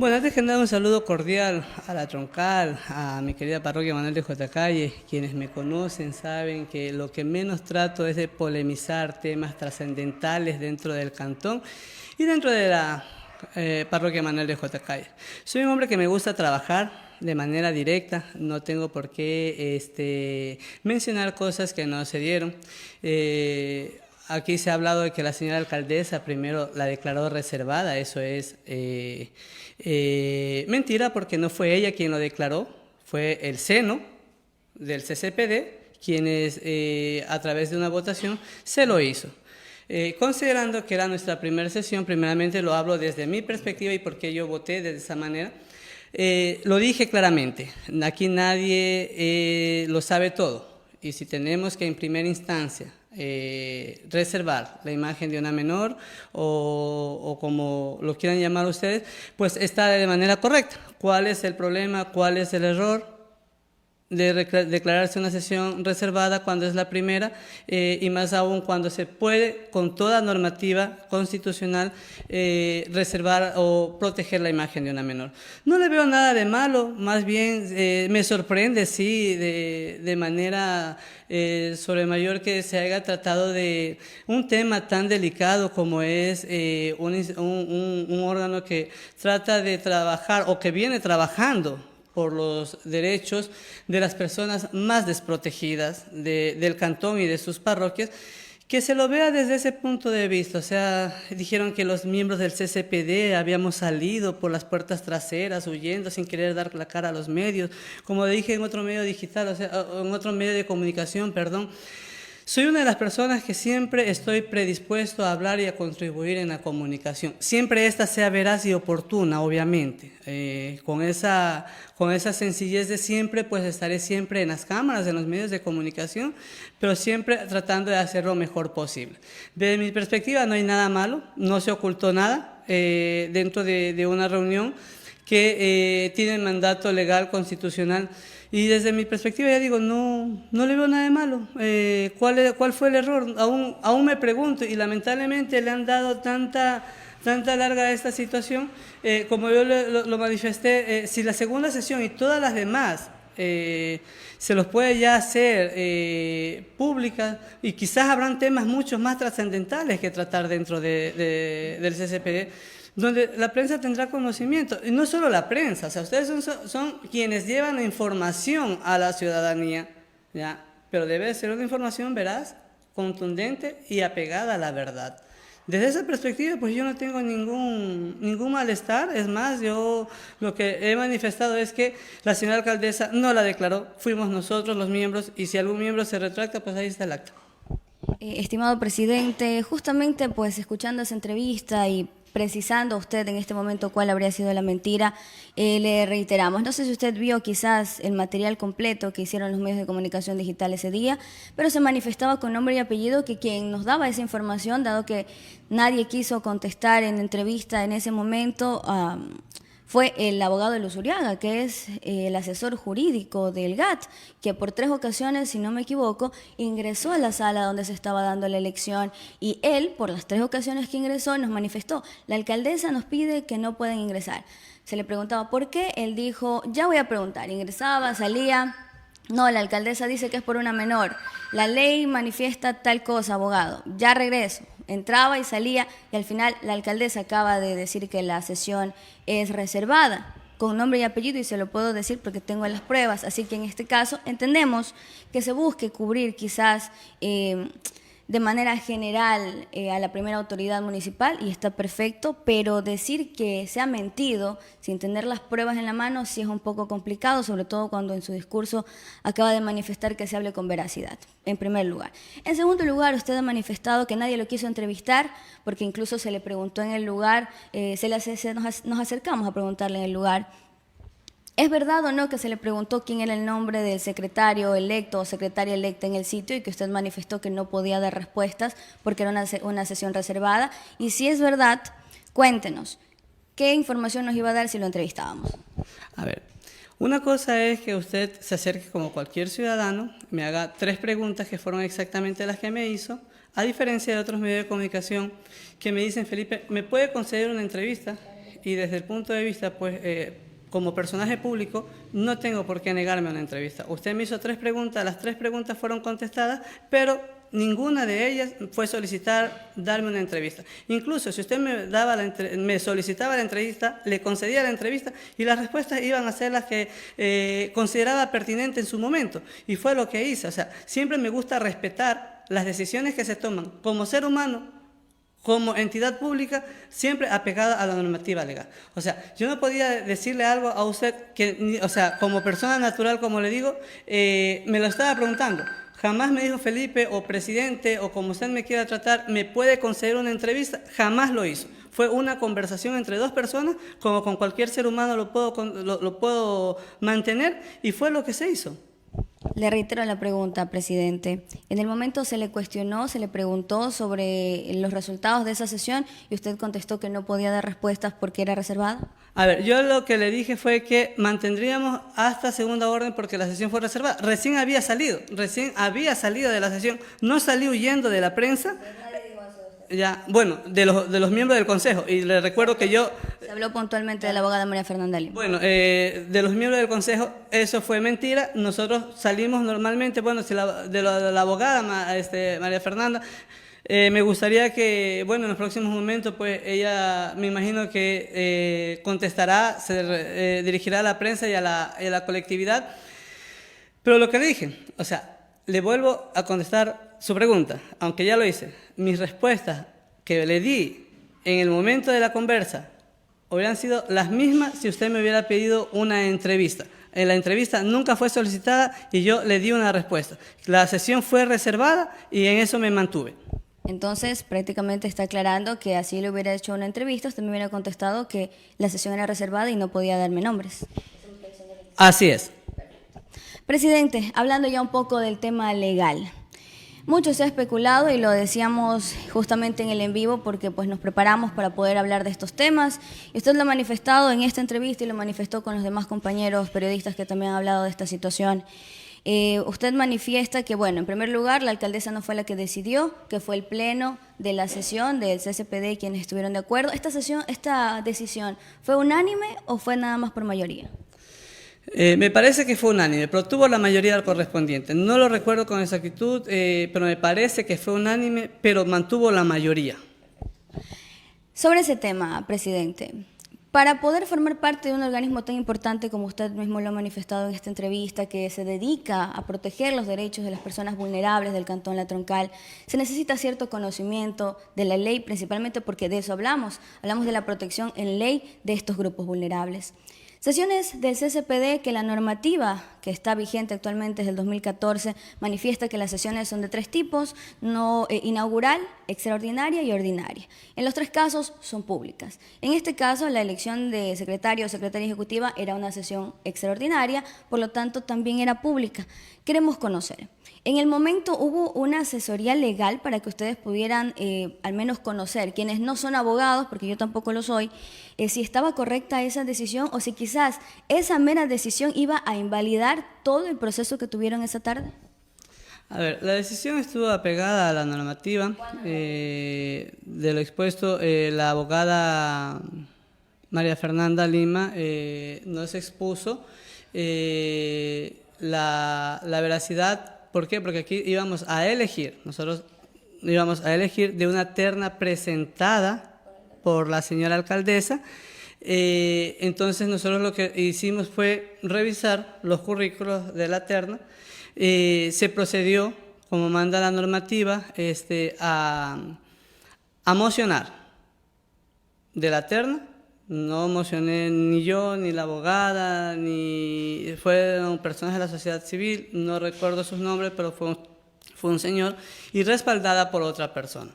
Bueno, antes que nada un saludo cordial a la Troncal, a mi querida parroquia Manuel de J. Calle. Quienes me conocen saben que lo que menos trato es de polemizar temas trascendentales dentro del cantón y dentro de la parroquia Manuel de J. Calle. Soy un hombre que me gusta trabajar de manera directa, no tengo por qué mencionar cosas que no se dieron. Aquí se ha hablado de que la señora alcaldesa primero la declaró reservada. Eso es mentira, porque no fue ella quien lo declaró, fue el seno del CCPD quienes a través de una votación se lo hizo. Considerando que era nuestra primera sesión, primeramente lo hablo desde mi perspectiva y por qué yo voté de esa manera. Lo dije claramente, aquí nadie lo sabe todo, y si tenemos que en primera instancia reservar la imagen de una menor o como lo quieran llamar ustedes, pues está de manera correcta. ¿Cuál es el problema? ¿Cuál es el error de declararse una sesión reservada cuando es la primera, y más aún cuando se puede, con toda normativa constitucional, reservar o proteger la imagen de una menor? No le veo nada de malo, más bien me sorprende, sí, de manera sobremayor que se haya tratado de un tema tan delicado como es un órgano que trata de trabajar o que viene trabajando por los derechos de las personas más desprotegidas del cantón y de sus parroquias, que se lo vea desde ese punto de vista. O sea, dijeron que los miembros del CCPD habíamos salido por las puertas traseras, huyendo sin querer dar la cara a los medios, como dije en otro medio digital, o sea, en otro medio de comunicación, perdón. Soy una de las personas que siempre estoy predispuesto a hablar y a contribuir en la comunicación. Siempre esta sea veraz y oportuna, obviamente. Con esa sencillez de siempre, pues estaré siempre en las cámaras, en los medios de comunicación, pero siempre tratando de hacer lo mejor posible. Desde mi perspectiva no hay nada malo, no se ocultó nada dentro de una reunión que tiene mandato legal constitucional. Y desde mi perspectiva ya digo, no le veo nada de malo. ¿Cuál fue el error? Aún me pregunto, y lamentablemente le han dado tanta larga a esta situación, como yo lo manifesté. Si la segunda sesión y todas las demás se los puede ya hacer públicas, y quizás habrán temas mucho más trascendentales que tratar dentro del CCPD, donde la prensa tendrá conocimiento, y no solo la prensa, o sea, ustedes son quienes llevan la información a la ciudadanía, ¿ya? Pero debe ser una información veraz, contundente y apegada a la verdad. Desde esa perspectiva, pues yo no tengo ningún malestar. Es más, yo lo que he manifestado es que la señora alcaldesa no la declaró, fuimos nosotros los miembros, y si algún miembro se retracta, pues ahí está el acta. Estimado presidente, justamente pues escuchando esa entrevista y precisando a usted en este momento cuál habría sido la mentira, le reiteramos, no sé si usted vio quizás el material completo que hicieron los medios de comunicación digital ese día, pero se manifestaba con nombre y apellido que quien nos daba esa información, dado que nadie quiso contestar en entrevista en ese momento, fue el abogado de Luzuriaga, que es el asesor jurídico del GAT, que por 3 ocasiones, si no me equivoco, ingresó a la sala donde se estaba dando la elección, y él, por las 3 ocasiones que ingresó, nos manifestó: la alcaldesa nos pide que no pueden ingresar. Se le preguntaba por qué, él dijo: ya voy a preguntar. Ingresaba, salía: no, la alcaldesa dice que es por una menor, la ley manifiesta tal cosa, abogado, ya regreso. Entraba y salía, y al final la alcaldesa acaba de decir que la sesión es reservada, con nombre y apellido, y se lo puedo decir porque tengo las pruebas. Así que en este caso entendemos que se busque cubrir quizás de manera general a la primera autoridad municipal, y está perfecto, pero decir que se ha mentido sin tener las pruebas en la mano sí es un poco complicado, sobre todo cuando en su discurso acaba de manifestar que se hable con veracidad, en primer lugar. En segundo lugar, usted ha manifestado que nadie lo quiso entrevistar, porque incluso se le preguntó en el lugar, nos acercamos a preguntarle en el lugar: ¿es verdad o no que se le preguntó quién era el nombre del secretario electo o secretaria electa en el sitio, y que usted manifestó que no podía dar respuestas porque era una sesión reservada? Y si es verdad, cuéntenos, ¿qué información nos iba a dar si lo entrevistábamos? A ver, una cosa es que usted se acerque como cualquier ciudadano, me haga 3 preguntas que fueron exactamente las que me hizo, a diferencia de otros medios de comunicación que me dicen: Felipe, ¿me puede conceder una entrevista? y desde el punto de vista, pues, como personaje público, no tengo por qué negarme a una entrevista. Usted me hizo 3 preguntas, las 3 preguntas fueron contestadas, pero ninguna de ellas fue solicitar darme una entrevista. Incluso si usted me solicitaba la entrevista, le concedía la entrevista y las respuestas iban a ser las que consideraba pertinente en su momento. Y fue lo que hice. O sea, siempre me gusta respetar las decisiones que se toman como ser humano, como entidad pública, siempre apegada a la normativa legal. O sea, yo no podía decirle algo a usted que, o sea, como persona natural, como le digo, me lo estaba preguntando. Jamás me dijo Felipe, o presidente, o como usted me quiera tratar, ¿me puede conceder una entrevista? Jamás lo hizo. Fue una conversación entre 2 personas, como con cualquier ser humano lo puedo mantener, y fue lo que se hizo. Le reitero la pregunta, presidente. En el momento se le cuestionó, se le preguntó sobre los resultados de esa sesión y usted contestó que no podía dar respuestas porque era reservada. A ver, yo lo que le dije fue que mantendríamos hasta segunda orden porque la sesión fue reservada. Recién había salido de la sesión, no salí huyendo de la prensa. Ya, bueno, de los miembros del Consejo, y le recuerdo que yo... Se habló puntualmente de la abogada María Fernanda Lima. Bueno, de los miembros del Consejo, eso fue mentira. Nosotros salimos normalmente, bueno, de la abogada María Fernanda, me gustaría que, bueno, en los próximos momentos, pues ella, me imagino que contestará, se dirigirá a la prensa y a la colectividad. Pero lo que le dije, o sea, le vuelvo a contestar su pregunta, aunque ya lo hice. Mis respuestas que le di en el momento de la conversa hubieran sido las mismas si usted me hubiera pedido una entrevista. La entrevista nunca fue solicitada y yo le di una respuesta. La sesión fue reservada y en eso me mantuve. Entonces, prácticamente está aclarando que así le hubiera hecho una entrevista, usted me hubiera contestado que la sesión era reservada y no podía darme nombres. Así es. Presidente, hablando ya un poco del tema legal. Mucho se ha especulado y lo decíamos justamente en el en vivo porque pues nos preparamos para poder hablar de estos temas. Y usted lo ha manifestado en esta entrevista y lo manifestó con los demás compañeros periodistas que también han hablado de esta situación. Usted manifiesta que, bueno, en primer lugar, la alcaldesa no fue la que decidió, que fue el pleno de la sesión del CCPD quienes estuvieron de acuerdo. ¿Esta decisión fue unánime o fue nada más por mayoría? Me parece que fue unánime, pero tuvo la mayoría correspondiente. No lo recuerdo con exactitud, pero me parece que fue unánime, pero mantuvo la mayoría. Sobre ese tema, presidente, para poder formar parte de un organismo tan importante como usted mismo lo ha manifestado en esta entrevista, que se dedica a proteger los derechos de las personas vulnerables del Cantón La Troncal, se necesita cierto conocimiento de la ley, principalmente porque de eso hablamos de la protección en ley de estos grupos vulnerables. Sesiones del CCPD que la normativa que está vigente actualmente desde el 2014 manifiesta que las sesiones son de 3 tipos, inaugural, extraordinaria y ordinaria. En los 3 casos son públicas. En este caso, la elección de secretario o secretaria ejecutiva era una sesión extraordinaria, por lo tanto también era pública. Queremos conocer. En el momento hubo una asesoría legal para que ustedes pudieran al menos conocer, quienes no son abogados, porque yo tampoco lo soy, si estaba correcta esa decisión o si quizás esa mera decisión iba a invalidar todo el proceso que tuvieron esa tarde. A ver, la decisión estuvo apegada a la normativa de lo expuesto. La abogada María Fernanda Lima nos expuso la veracidad. ¿Por qué? Porque aquí nosotros íbamos a elegir de una terna presentada por la señora alcaldesa. Entonces nosotros lo que hicimos fue revisar los currículos de la terna. Se procedió, como manda la normativa, a mocionar de la terna. No mocioné ni yo, ni la abogada, ni fueron personas de la sociedad civil, no recuerdo sus nombres, pero fue un señor, y respaldada por otra persona.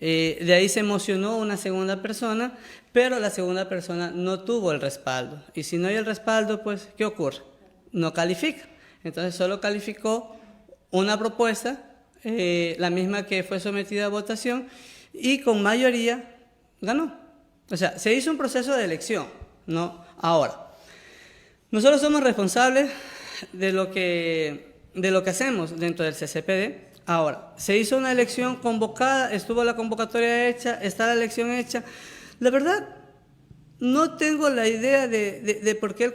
De ahí se mocionó una segunda persona, pero la segunda persona no tuvo el respaldo. Y si no hay el respaldo, pues, ¿qué ocurre? No califica. Entonces solo calificó una propuesta, la misma que fue sometida a votación, y con mayoría ganó. O sea, se hizo un proceso de elección, ¿no? Ahora, nosotros somos responsables de lo que hacemos dentro del CCPD. Ahora, se hizo una elección convocada, estuvo la convocatoria hecha, está la elección hecha. La verdad, No tengo la idea de por qué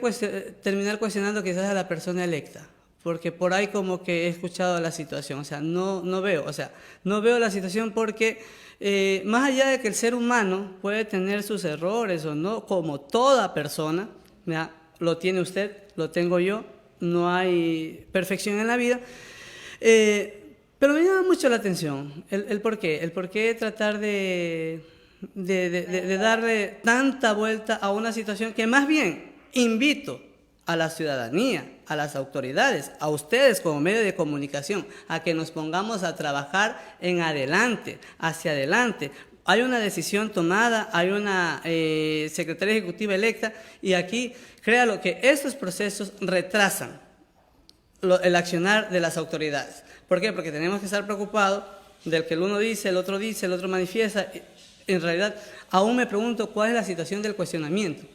terminar cuestionando quizás a la persona electa, porque por ahí como que he escuchado la situación, o sea, no veo, o sea, no veo la situación porque más allá de que el ser humano puede tener sus errores o no, como toda persona, ¿ya? Lo tiene usted, lo tengo yo, no hay perfección en la vida, pero me llama mucho la atención el por qué tratar de darle tanta vuelta a una situación que más bien invito a la ciudadanía, a las autoridades, a ustedes como medio de comunicación, a que nos pongamos a trabajar en adelante, hacia adelante. Hay una decisión tomada, hay una secretaria ejecutiva electa y aquí, créalo que estos procesos retrasan el accionar de las autoridades. ¿Por qué? Porque tenemos que estar preocupados del que el uno dice, el otro manifiesta. En realidad, aún me pregunto cuál es la situación del cuestionamiento.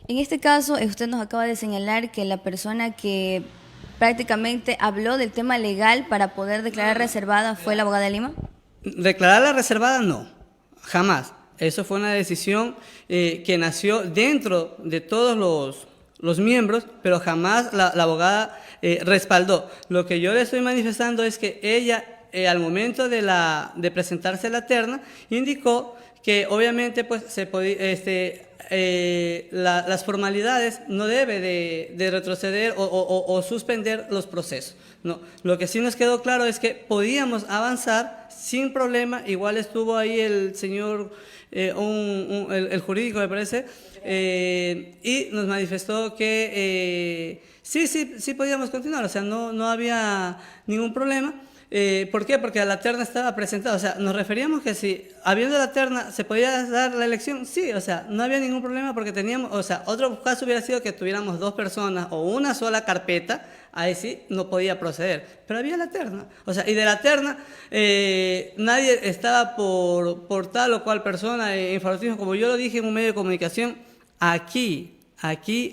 En este caso, usted nos acaba de señalar que la persona que prácticamente habló del tema legal para poder declarar reservada fue la abogada Lima. Declarar la reservada no, jamás. Eso fue una decisión que nació dentro de todos los miembros, pero jamás la abogada respaldó. Lo que yo le estoy manifestando es que ella, al momento de presentarse la terna, indicó que obviamente pues se podía, las formalidades no debe de retroceder o suspender los procesos. No, lo que sí nos quedó claro es que podíamos avanzar sin problema. Igual estuvo ahí el señor, el jurídico me parece, y nos manifestó que sí podíamos continuar, o sea, no había ningún problema. ¿Por qué? Porque la terna estaba presentada, o sea, nos referíamos que si habiendo la terna se podía dar la elección, sí, o sea, no había ningún problema porque teníamos, o sea, otro caso hubiera sido que tuviéramos 2 personas o una sola carpeta, ahí sí no podía proceder, pero había la terna, o sea, y de la terna nadie estaba por tal o cual persona en favoritismo, como yo lo dije en un medio de comunicación. Aquí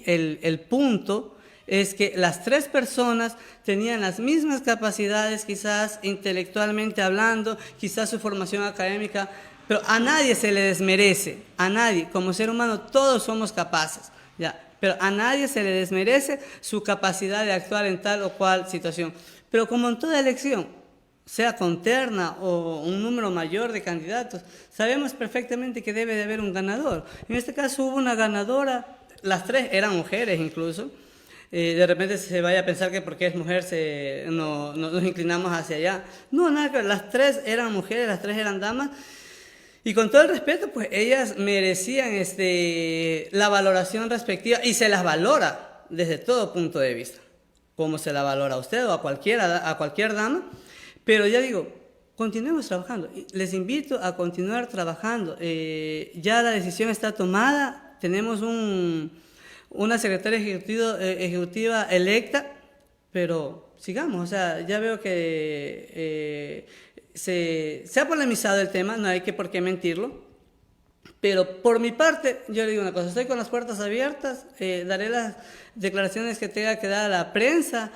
el punto es que las 3 personas tenían las mismas capacidades, quizás intelectualmente hablando, quizás su formación académica, pero a nadie se le desmerece, a nadie, como ser humano todos somos capaces, ¿ya? Pero a nadie se le desmerece su capacidad de actuar en tal o cual situación. Pero como en toda elección, sea con terna o un número mayor de candidatos, sabemos perfectamente que debe de haber un ganador. En este caso hubo una ganadora, las 3 eran mujeres incluso. De repente se vaya a pensar que porque es mujer nos inclinamos hacia allá. No, nada que ver, las 3 eran mujeres, las 3 eran damas. Y con todo el respeto, pues ellas merecían la valoración respectiva y se las valora desde todo punto de vista. Como se la valora a usted o a cualquier dama. Pero ya digo, continuemos trabajando. Les invito a continuar trabajando. Ya la decisión está tomada. Tenemos una secretaria ejecutiva electa, pero sigamos, o sea, ya veo que se ha polemizado el tema, no hay que por qué mentirlo, pero por mi parte, yo le digo una cosa, estoy con las puertas abiertas, daré las declaraciones que tenga que dar a la prensa,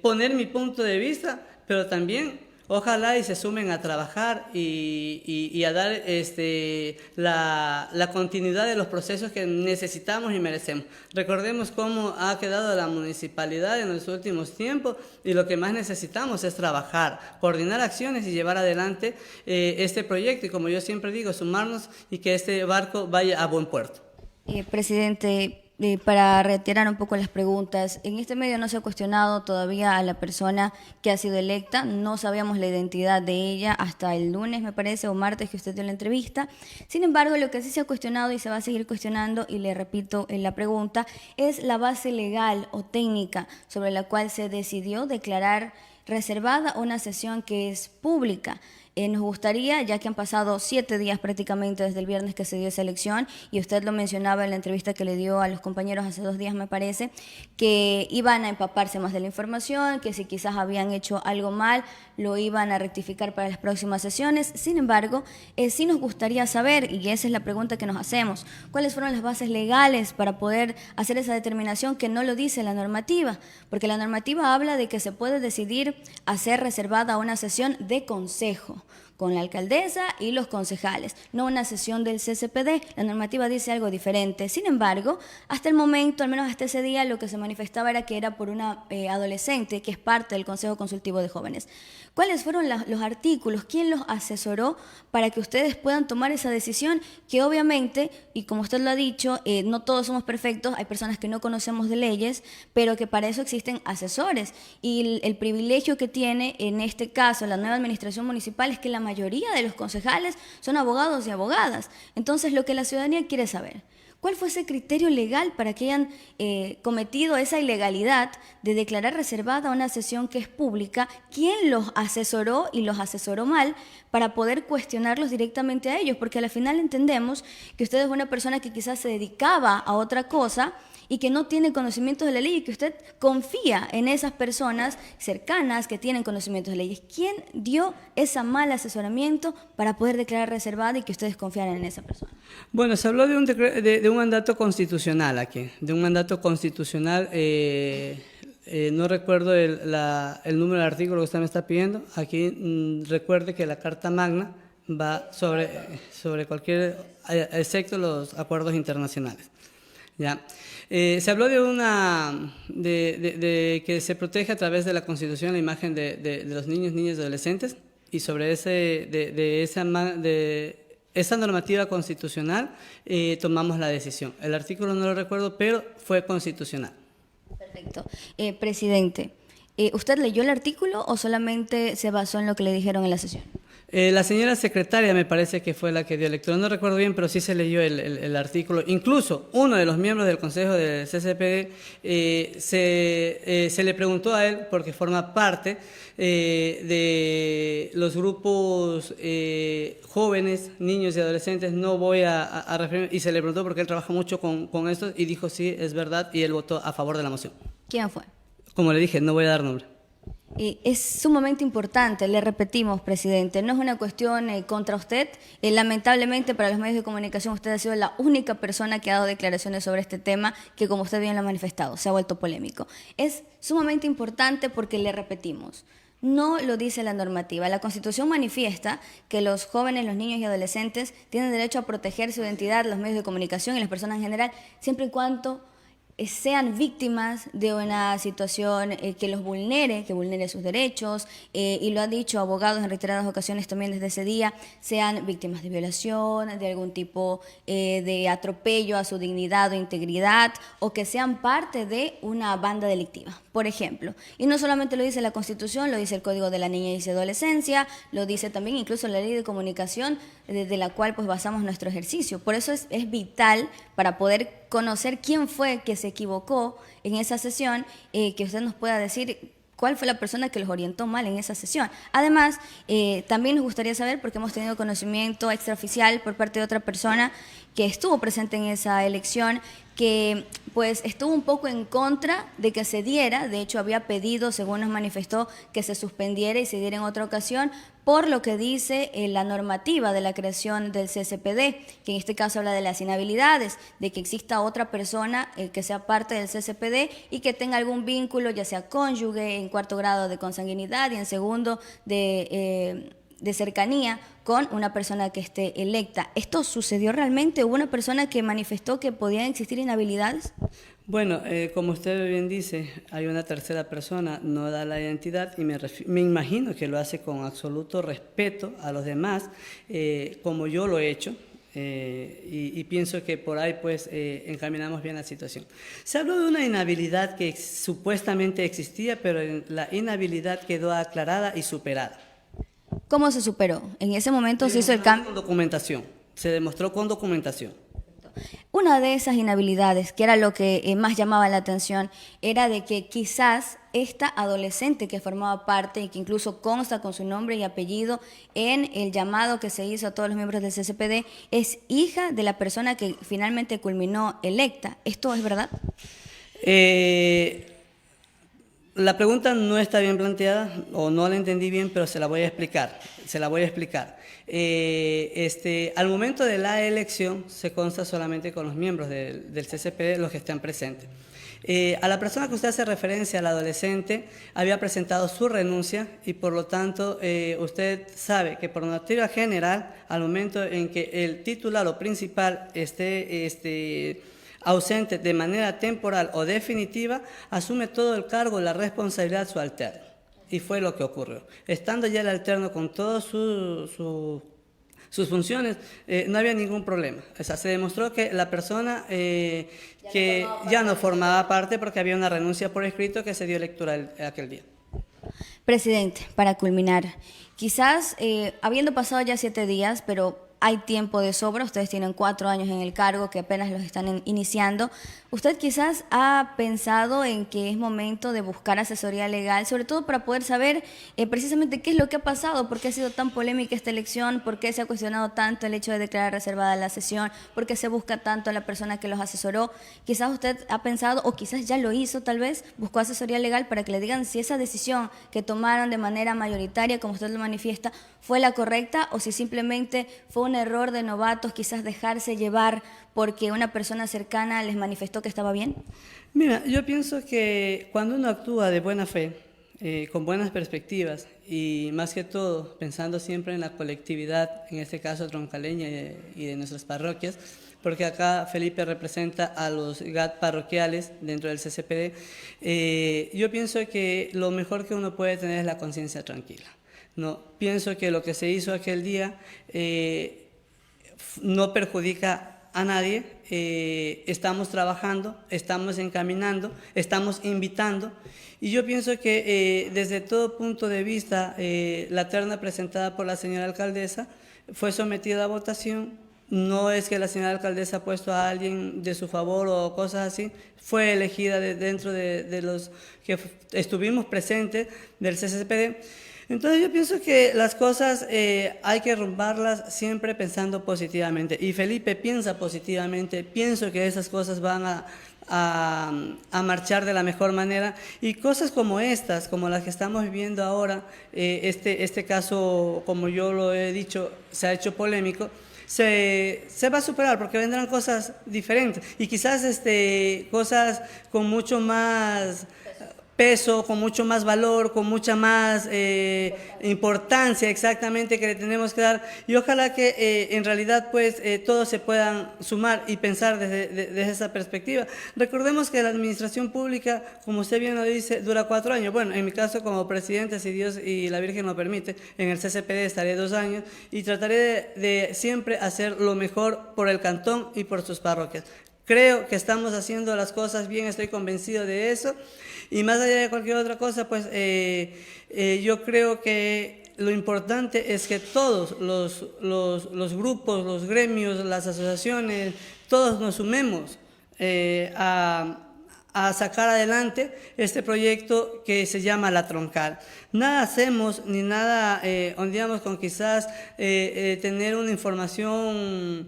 poner mi punto de vista, pero también ojalá y se sumen a trabajar y a dar la continuidad de los procesos que necesitamos y merecemos. Recordemos cómo ha quedado la municipalidad en los últimos tiempos y lo que más necesitamos es trabajar, coordinar acciones y llevar adelante este proyecto y, como yo siempre digo, sumarnos y que este barco vaya a buen puerto. Presidente, para reiterar un poco las preguntas, en este medio no se ha cuestionado todavía a la persona que ha sido electa, no sabíamos la identidad de ella hasta el lunes, me parece, o martes que usted dio la entrevista. Sin embargo, lo que sí se ha cuestionado y se va a seguir cuestionando, y le repito en la pregunta, es la base legal o técnica sobre la cual se decidió declarar reservada una sesión que es pública. Nos gustaría, ya que han pasado 7 días prácticamente desde el viernes que se dio esa elección, y usted lo mencionaba en la entrevista que le dio a los compañeros hace 2 días, me parece, que iban a empaparse más de la información, que si quizás habían hecho algo mal, lo iban a rectificar para las próximas sesiones. Sin embargo, sí nos gustaría saber, y esa es la pregunta que nos hacemos, ¿cuáles fueron las bases legales para poder hacer esa determinación que no lo dice la normativa? Porque la normativa habla de que se puede decidir hacer reservada una sesión de consejo. con la alcaldesa y los concejales, no una sesión del CCPD. La normativa dice algo diferente. Sin embargo, hasta el momento, al menos hasta ese día, lo que se manifestaba era que era por una adolescente que es parte del Consejo Consultivo de Jóvenes. ¿Cuáles fueron los artículos? ¿Quién los asesoró para que ustedes puedan tomar esa decisión? Que obviamente, y como usted lo ha dicho, no todos somos perfectos, hay personas que no conocemos de leyes, pero que para eso existen asesores. Y el privilegio que tiene en este caso la nueva administración municipal es que la mayoría de los concejales son abogados y abogadas. Entonces, lo que la ciudadanía quiere saber: ¿cuál fue ese criterio legal para que hayan cometido esa ilegalidad de declarar reservada una sesión que es pública? ¿Quién los asesoró y los asesoró mal para poder cuestionarlos directamente a ellos? Porque al final entendemos que usted es una persona que quizás se dedicaba a otra cosa y que no tiene conocimientos de la ley y que usted confía en esas personas cercanas que tienen conocimientos de leyes. ¿Quién dio ese mal asesoramiento para poder declarar reservada y que ustedes confiaran en esa persona? Bueno, se habló de un mandato constitucional aquí, de un mandato constitucional, no recuerdo el número del artículo que usted me está pidiendo. Aquí recuerde que la Carta Magna va sobre cualquier, excepto los acuerdos internacionales. ¿Ya? Se habló de que se protege a través de la Constitución la imagen de los niños, niñas y adolescentes, y sobre esa normativa constitucional tomamos la decisión. El artículo no lo recuerdo, pero fue constitucional. Perfecto. Presidente, ¿usted leyó el artículo o solamente se basó en lo que le dijeron en la sesión? La señora secretaria me parece que fue la que dio lectura, no recuerdo bien, pero sí se leyó el artículo. Incluso uno de los miembros del Consejo del CCPD se le preguntó a él, porque forma parte de los grupos jóvenes, niños y adolescentes, no voy a referirme, y se le preguntó porque él trabaja mucho con esto y dijo sí, es verdad, y él votó a favor de la moción. ¿Quién fue? Como le dije, no voy a dar nombre. Es sumamente importante, le repetimos, presidente, no es una cuestión contra usted. Lamentablemente para los medios de comunicación usted ha sido la única persona que ha dado declaraciones sobre este tema que, como usted bien lo ha manifestado, se ha vuelto polémico. Es sumamente importante porque, le repetimos, no lo dice la normativa. La Constitución manifiesta que los jóvenes, los niños y adolescentes tienen derecho a proteger su identidad, los medios de comunicación y las personas en general, siempre y cuando sean víctimas de una situación que los vulnere, que vulnere sus derechos, y lo han dicho abogados en reiteradas ocasiones también desde ese día, sean víctimas de violación, de algún tipo de atropello a su dignidad o integridad, o que sean parte de una banda delictiva, por ejemplo. Y no solamente lo dice la Constitución, lo dice el Código de la Niñez y Adolescencia, lo dice también incluso la Ley de Comunicación, desde la cual pues basamos nuestro ejercicio. Por eso es vital, para poder conocer quién fue que se equivocó en esa sesión, que usted nos pueda decir cuál fue la persona que los orientó mal en esa sesión. Además, también nos gustaría saber, porque hemos tenido conocimiento extraoficial por parte de otra persona que estuvo presente en esa elección, que pues estuvo un poco en contra de que se diera. De hecho, había pedido, según nos manifestó, que se suspendiera y se diera en otra ocasión, por lo que dice la normativa de la creación del CCPD, que en este caso habla de las inhabilidades, de que exista otra persona que sea parte del CCPD y que tenga algún vínculo, ya sea cónyuge, en cuarto grado de consanguinidad y en segundo de cercanía con una persona que esté electa. ¿Esto sucedió realmente? ¿Hubo una persona que manifestó que podían existir inhabilidades? Bueno, como usted bien dice, hay una tercera persona, no da la identidad, y me imagino que lo hace con absoluto respeto a los demás, como yo lo he hecho. Y pienso que por ahí pues encaminamos bien la situación. Se habló de una inhabilidad que supuestamente existía, pero la inhabilidad quedó aclarada y superada. ¿Cómo se superó? En ese momento se hizo el cambio. Con documentación, se demostró con documentación. Una de esas inhabilidades, que era lo que más llamaba la atención, era de que quizás esta adolescente que formaba parte y que incluso consta con su nombre y apellido en el llamado que se hizo a todos los miembros del CCPD, es hija de la persona que finalmente culminó electa. ¿Esto es verdad? La pregunta no está bien planteada o no la entendí bien, pero se la voy a explicar. Al momento de la elección se consta solamente con los miembros del CCPD, los que están presentes. A la persona que usted hace referencia, al adolescente, había presentado su renuncia y por lo tanto usted sabe que por normativa general, al momento en que el titular o principal esté ausente de manera temporal o definitiva, asume todo el cargo, la responsabilidad su alterno. Y fue lo que ocurrió. Estando ya el alterno con todas sus funciones, no había ningún problema. O sea, se demostró que la persona que ya no formaba parte porque había una renuncia por escrito que se dio lectura aquel día. Presidente, para culminar, quizás habiendo pasado ya 7 días, pero hay tiempo de sobra, ustedes tienen 4 años en el cargo que apenas los están iniciando, ¿usted quizás ha pensado en que es momento de buscar asesoría legal, sobre todo para poder saber precisamente qué es lo que ha pasado, por qué ha sido tan polémica esta elección, por qué se ha cuestionado tanto el hecho de declarar reservada la sesión, por qué se busca tanto a la persona que los asesoró? Quizás usted ha pensado, o quizás ya lo hizo tal vez, buscó asesoría legal para que le digan si esa decisión que tomaron de manera mayoritaria, como usted lo manifiesta, fue la correcta o si simplemente fue un error de novatos, quizás dejarse llevar porque una persona cercana les manifestó que estaba bien. Mira, yo pienso que cuando uno actúa de buena fe, con buenas perspectivas y más que todo pensando siempre en la colectividad, en este caso troncaleña y de nuestras parroquias, porque acá Felipe representa a los GAT parroquiales dentro del CCPD, yo pienso que lo mejor que uno puede tener es la conciencia tranquila. No, pienso que lo que se hizo aquel día no perjudica a nadie, estamos trabajando, estamos encaminando, estamos invitando y yo pienso que desde todo punto de vista la terna presentada por la señora alcaldesa fue sometida a votación. No es que la señora alcaldesa ha puesto a alguien de su favor o cosas así, fue elegida dentro de los que estuvimos presentes del CCPD. Entonces yo pienso que las cosas hay que rumbarlas siempre pensando positivamente. Y Felipe piensa positivamente, pienso que esas cosas van a marchar de la mejor manera. Y cosas como estas, como las que estamos viviendo ahora, este caso, como yo lo he dicho, se ha hecho polémico, se va a superar porque vendrán cosas diferentes y quizás cosas con mucho más peso, con mucho más valor, con mucha más importancia exactamente que le tenemos que dar y ojalá que en realidad pues todos se puedan sumar y pensar desde esa perspectiva. Recordemos que la administración pública, como usted bien lo dice, dura 4 años. Bueno, en mi caso como presidente, si Dios y la Virgen lo permite, en el CCPD estaré 2 años y trataré de siempre hacer lo mejor por el cantón y por sus parroquias. Creo que estamos haciendo las cosas bien, estoy convencido de eso. Y más allá de cualquier otra cosa, pues yo creo que lo importante es que todos los grupos, los gremios, las asociaciones, todos nos sumemos a sacar adelante este proyecto que se llama La Troncal. Nada hacemos ni nada ondeamos con quizás tener una información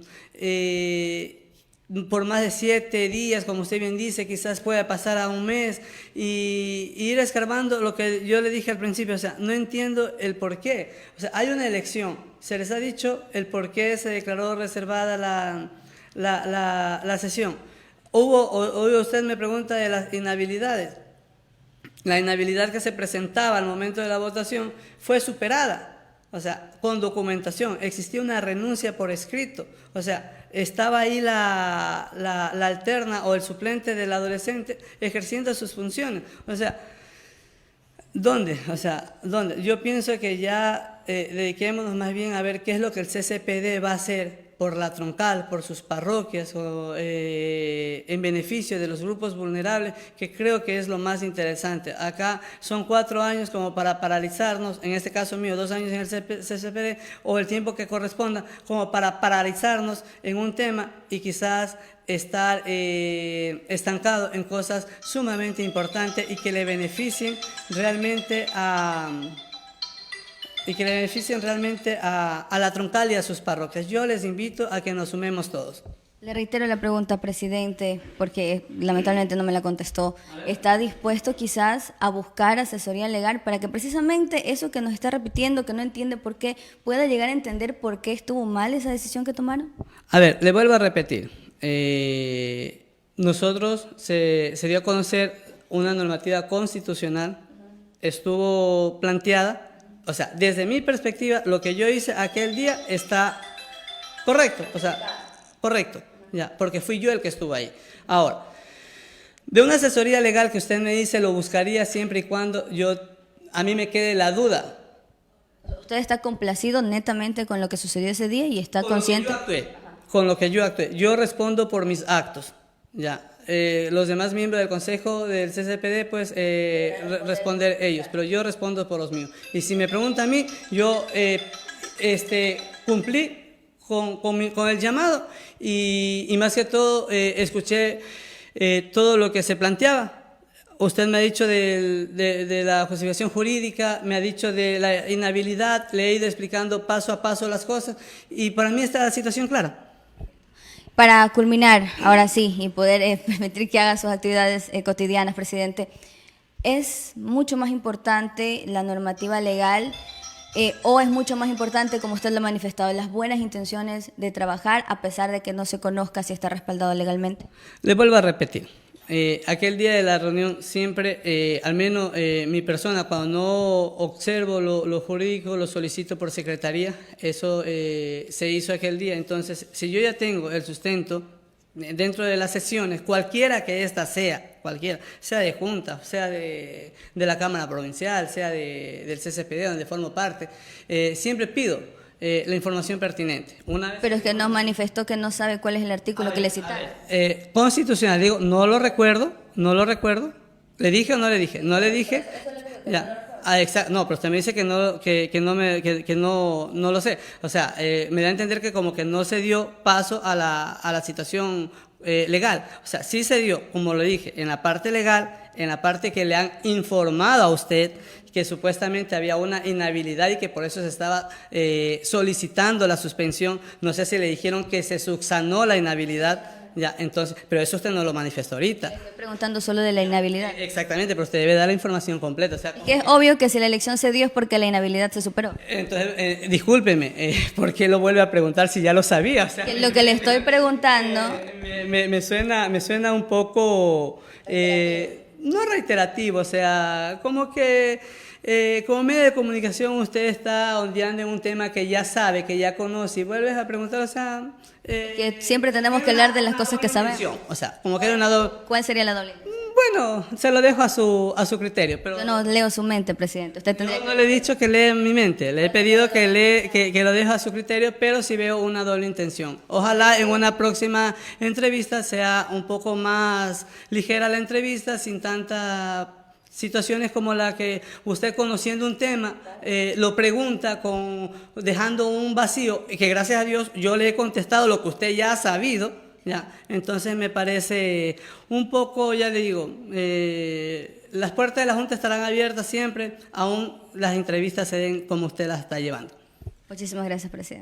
por más de 7 días, como usted bien dice, quizás pueda pasar a un mes y ir escarbando lo que yo le dije al principio, o sea, no entiendo el por qué. O sea, hay una elección, se les ha dicho el por qué se declaró reservada la sesión. Hoy usted me pregunta de las inhabilidades. La inhabilidad que se presentaba al momento de la votación fue superada. O sea, con documentación, existía una renuncia por escrito, o sea, estaba ahí la alterna o el suplente del adolescente ejerciendo sus funciones, o sea, ¿dónde? O sea, ¿dónde? Yo pienso que ya dediquémonos más bien a ver qué es lo que el CCPD va a hacer por la Troncal, por sus parroquias, o, en beneficio de los grupos vulnerables, que creo que es lo más interesante. Acá son 4 años como para paralizarnos, en este caso mío 2 años en el CCPD, o el tiempo que corresponda, como para paralizarnos en un tema y quizás estar estancado en cosas sumamente importantes y que le beneficien realmente a la Troncal y a sus parroquias. Yo les invito a que nos sumemos todos. Le reitero la pregunta, presidente, porque lamentablemente no me la contestó. ¿Está dispuesto quizás a buscar asesoría legal para que precisamente eso que nos está repitiendo, que no entiende por qué, pueda llegar a entender por qué estuvo mal esa decisión que tomaron? A ver, le vuelvo a repetir. Nosotros se dio a conocer una normativa constitucional, estuvo planteada, o sea, desde mi perspectiva, lo que yo hice aquel día está correcto, o sea, correcto, ya, porque fui yo el que estuvo ahí. Ahora, de una asesoría legal que usted me dice, lo buscaría siempre y cuando a mí me quede la duda. ¿Usted está complacido netamente con lo que sucedió ese día y está consciente? Con lo que yo actué. Yo respondo por mis actos, ya. Los demás miembros del Consejo del CCPD, pues responder ellos, pero yo respondo por los míos. Y si me pregunta a mí, yo cumplí con el llamado y más que todo escuché todo lo que se planteaba. Usted me ha dicho de la justificación jurídica, me ha dicho de la inhabilidad, le he ido explicando paso a paso las cosas y para mí está la situación clara. Para culminar, ahora sí, y poder permitir que haga sus actividades cotidianas, presidente, ¿es mucho más importante la normativa legal o es mucho más importante, como usted lo ha manifestado, las buenas intenciones de trabajar a pesar de que no se conozca si está respaldado legalmente? Le vuelvo a repetir. Aquel día de la reunión siempre, al menos mi persona, cuando no observo lo jurídico, lo solicito por secretaría, eso se hizo aquel día. Entonces, si yo ya tengo el sustento dentro de las sesiones, cualquiera que ésta sea, cualquiera, sea de Junta, sea de la Cámara Provincial, sea del CCPD, donde formo parte, siempre pido la información pertinente. Pero es que nos manifestó que no sabe cuál es el artículo que le citaron. Constitucional, digo, no lo recuerdo. ¿Le dije o no le dije? No le dije. Ya. Exacto. No, pero usted me dice que no lo sé. O sea, me da a entender que como que no se dio paso a la situación legal. O sea, sí se dio, como lo dije, en la parte legal, en la parte que le han informado a usted que supuestamente había una inhabilidad y que por eso se estaba solicitando la suspensión. No sé si le dijeron que se subsanó la inhabilidad, ya, entonces, pero eso usted no lo manifestó ahorita. Estoy preguntando solo de la inhabilidad. Exactamente, pero usted debe dar la información completa. O sea, que es obvio que si la elección se dio es porque la inhabilidad se superó. Entonces, discúlpeme, ¿por qué lo vuelve a preguntar si ya lo sabía? O sea, lo que le estoy preguntando... me suena un poco... no reiterativo, o sea, como que como medio de comunicación usted está ondeando en un tema que ya sabe, que ya conoce y vuelves a preguntar, o sea... que siempre tenemos que hablar de las cosas que sabemos. O sea, como que era una doble... ¿Cuál sería la doble? Bueno, se lo dejo a su criterio. Pero yo no leo su mente, presidente. Usted tendría no le he dicho que lea mi mente, le he pedido que lo deje a su criterio, pero sí veo una doble intención. Ojalá en una próxima entrevista sea un poco más ligera la entrevista, sin tanta situaciones como la que usted, conociendo un tema, lo pregunta dejando un vacío, y que gracias a Dios yo le he contestado lo que usted ya ha sabido, ya. Entonces me parece un poco, ya le digo, las puertas de la Junta estarán abiertas siempre, aún las entrevistas se den como usted las está llevando. Muchísimas gracias, presidente.